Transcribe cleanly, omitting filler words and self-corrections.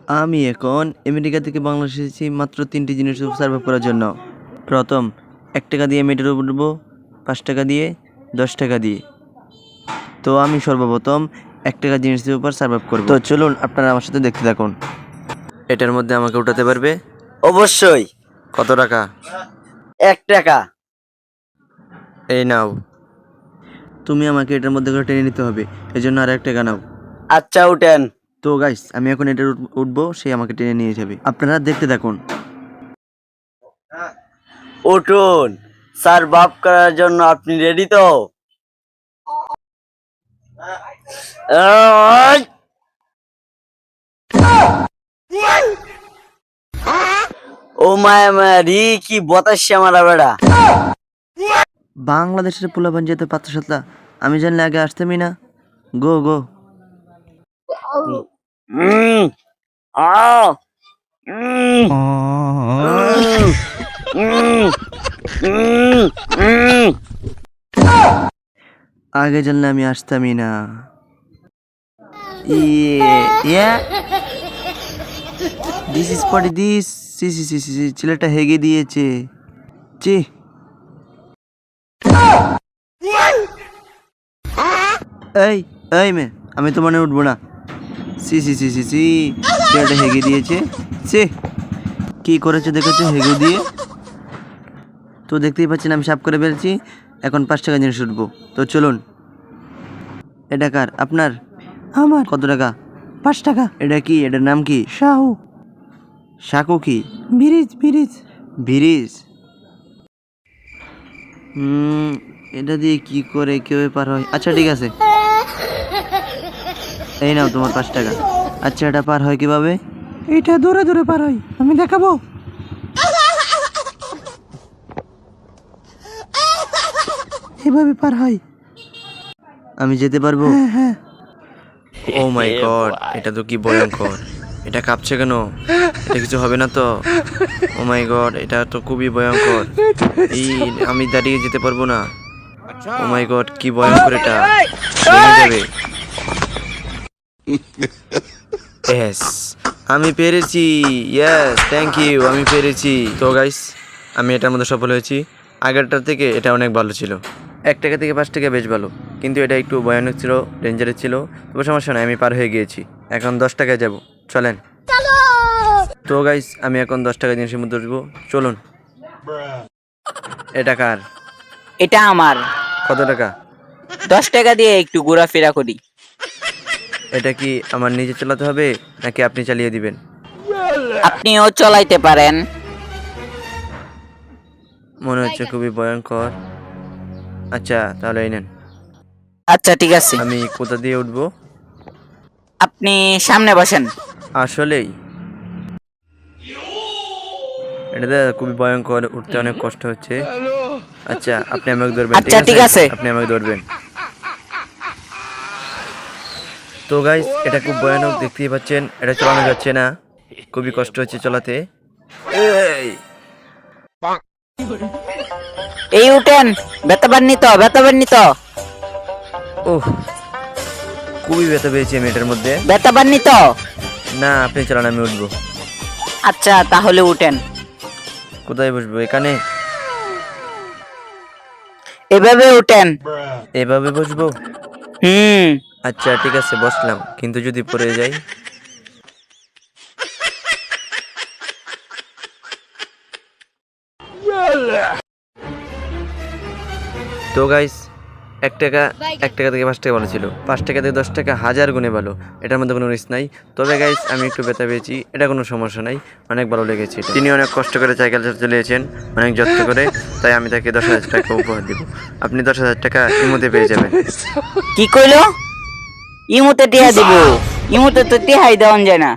আমি এখন আমেরিকা থেকে বাংলাদেশে এসেছি মাত্র 3টি জিনিস সার্ভাইভ করার জন্য। প্রথম, 1 টাকা দিয়ে মেট্রো উঠবো, 5 টাকা দিয়ে, 10 টাকা দিয়ে। তো আমি সর্বপ্রথম 1 টাকা জিনিসের উপর সার্ভাইভ করবো। তো চলুন আপনারা আমার সাথে দেখতে থাকুন। এটার মধ্যে আমাকে উঠাতে পারবে? অবশ্যই। কত টাকা? 1 টাকা। এই নাও। তুমি আমাকে এটার মধ্যে করে টেনে নিতে হবে, এজন্য আর 1 টাকা নাও। আচ্ছা, উঠেন। তো গাইস, আমি এখন এটা উঠবো, সে আমাকে টেনে নিয়ে যাবে। আপনারা দেখতে থাকুন। উঠুন। সার্ভাইভ করার জন্য আপনি রেডি তো? এই! ও মায়া মায়া রি, কি বতাসে মারা বেড়া। বাংলাদেশের পোলাপান যেতে পাত্র সাতলা, আমি জানলে আগে আসতামই না। গো গো। উম, আহ, উম, উম, উম, উম। আগে জানলে আমি আসতামই না। ইয়ে দিস ইজ ফর দিস। সি সি সি সি, ছেলেটা হেগে দিয়েছে। চি এই এই মে, আমি তো মনে উঠবো না। সি সি সি সি সি, ছেলেটা হেগে দিয়েছে। সে কি করেছে দেখেছো হেগু দিয়ে? তো দেখতেই পাচ্ছেন আমি সাফ করে ফেলছি। এখন 5 টাকা জিনিস উঠবো। তো চলুন। এটা কার? আপনার? আমার। কত টাকা? 5 টাকা। এটা কি? এটার নাম কি? শাহু। শাকু কি? Bridge bridge bridge. এটা দিয়ে কি করে কেউ পার হয়? আচ্ছা ঠিক আছে, এই নাও তোমার 5 টাকা। আচ্ছা, এটা পার হয় কিভাবে? এটা দূরে দূরে পার হয়, আমি দেখাবো। এভাবে পার হয়। আমি যেতে পারবো? হ্যাঁ হ্যাঁ। ও মাই গড, এটা তো কি ভয়ঙ্কর। এটা কাঁপছে কেন? এটা কিছু হবে না তো? ও মাই গড, এটা তো খুবই ভয়ঙ্কর। এই, আমি দাঁড়িয়ে যেতে পারবো না। ও মাই গড, কি ভয়ঙ্কর এটা। ভেঙে যাবে। ইয়েস, আমি পেরেছি। ইয়েস, থ্যাংক ইউ, আমি পেরেছি। তো গাইস, আমি এটার মধ্যে সফল হয়েছি। আগেরটার থেকে এটা অনেক ভালো ছিল। 1 টাকা থেকে 5 টাকা বেশ ভালো, কিন্তু এটা একটু ভয়ানক ছিল, ডেঞ্জারাস ছিল। তবে সমস্যা নয়, আমি পার হয়ে গিয়েছি। এখন 10 টাকায় যাব, চলেন। তো গাইস, আমি এখন 10 টাকা জিনিসের মধ্যে উঠবো, চলুন। এটা কার? এটা আমার। কত টাকা? 10 টাকা দিয়ে একটু ঘোরাফেরা করি। এটা কি আমার নিজে চালাতে হবে নাকি আপনি চালিয়ে দিবেন? আপনিও চালাইতে পারেন। মনে হচ্ছে খুবই ভয়ঙ্কর। আচ্ছা, তাহলে এই নেন। আচ্ছা ঠিক আছে, আমি কোথা দিয়ে উঠবো? আপনি সামনে বসেন। আসলেই এটা খুবই ভয়ঙ্কর, উঠতে অনেক কষ্ট হচ্ছে। আচ্ছা, আপনি আমাকে ধরবেন। আচ্ছা ঠিক আছে। আপনি আমাকে ধরবেন। তো গাইস, এটা খুব ভয়ানক, দেখতেই পাচ্ছেন। এটা চালানো যাচ্ছে না, খুবই কষ্ট হচ্ছে চালাতে। এই, এই উঠেন, ব্যথা পাননি তো? ব্যথা পাননি তো? ওহ, খুবই ব্যথা পেয়েছি আমি এটার মধ্যে। ব্যথা পাননি তো? না, আপনি চালান, আমি উঠবো। আচ্ছা তাহলে উঠেন। কোথায় বসবো? এখানে? এভাবে উঠেন। এভাবে বসবো? হুম। আচ্ছা ঠিক আছে, বসলাম, কিন্তু যদি পড়ে যাই? তো গাইস, 1 টাকা থেকে 5 টাকা ভালো ছিল, 5 টাকা থেকে 10 টাকা হাজার গুণে ভালো। এটার মধ্যে কোনো রিস্ক নাই। তবে গাইস, আমি একটু ব্যথা পেয়েছি, এটা কোনো সমস্যা নাই, অনেক ভালো লেগেছে। তিনি অনেক কষ্ট করে সাইকেল চালিয়েছেন, অনেক যত্ন করে, তাই আমি তাকে 10,000 টাকা উপহার দিব। আপনি 10,000 টাকা ইমুতে পেয়ে যাবেন। কি কইলো? ইমুতে টিয়া দিব? ইমুতে তো টিহাই দেওয়ান যায় না।